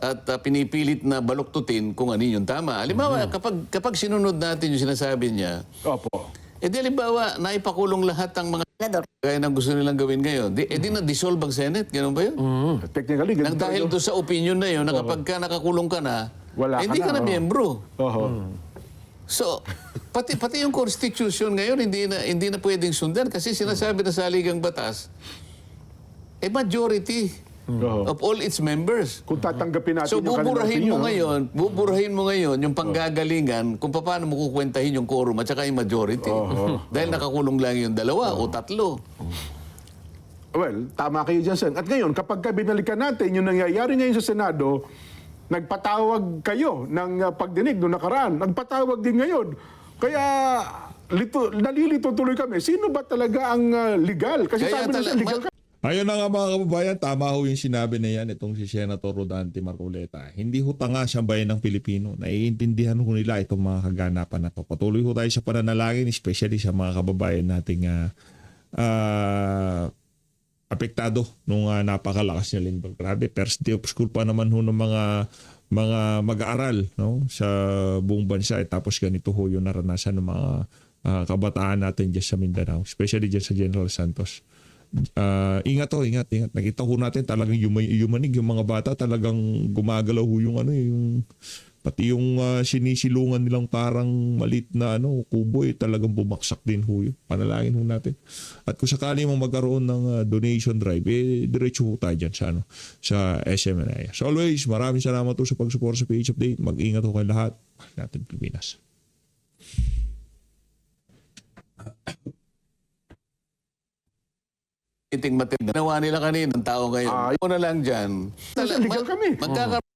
J: at pinipilit na baluktutin kung ano yung tama. Halimbawa, kapag sinunod natin yung sinasabi niya,
H: Opo.
J: di halimbawa, naipakulong lahat ang mga senador kaya nang gusto nilang gawin ngayon. Di na-dissolve ang Senate. Ganun ba yun?
H: Technically,
J: Nang dahil doon sa opinion na yun, na kapag ka nakakulong ka na,
H: Wala ka
J: hindi ka
H: na,
J: na miyembro.
H: Oho.
J: So, pati yung Constitution ngayon, hindi na pwedeng sundan kasi sinasabi na sa Ligang Batas, majority of all its members.
H: Kung tatanggapin natin
J: So
H: yung kanilang
J: buburahin mo ngayon yung panggagalingan kung paano mo kukwentahin yung quorum at saka yung majority. Dahil nakakulong lang yung dalawa o tatlo.
H: Well, tama kayo dyan, Sen. At ngayon, kapag binalikan natin yung nangyayari ngayon sa Senado, nagpatawag kayo ng pagdinig noong nakaraan. Nagpatawag din ngayon. Kaya nalilito tuloy kami. Sino ba talaga ang legal? Kasi
J: Kaya
H: sabi na legal ka.
B: Ayun na nga mga kababayan, tama ho yung sinabi na yan itong si Senator Rodante Marcoleta. Hindi ho tanga siyang bayan ng Pilipino. Naiintindihan ho nila itong mga kaganapan na to. Patuloy ho tayo sa pananalangin, especially sa mga kababayan nating apektado nung napakalakas niya Lindbergh. Grabe, first day of school pa naman ho ng mga mag-aaral sa buong bansa. Tapos ganito ho yung naranasan ng mga kabataan natin dyan sa Mindanao, especially dyan sa General Santos. Ingat. Nakita ko natin talagang yumanig yung mga bata, talagang gumagalaw ho yung pati yung sinisilungan nilang parang malit na kubo talagang bumaksak din ho yun. Panalangin ho natin. At kung sakali mo magkaroon ng donation drive, diretso ho tayo dyan sa SMNI. So always, maraming salamat po sa pag-support sa PH Update. Mag-ingat ho kayo lahat. Natin Pilipinas.
J: Iting matindi. Nawa nila kanina ng tao ngayon. Una lang dyan.
H: Legal kami.
J: Magkakaroon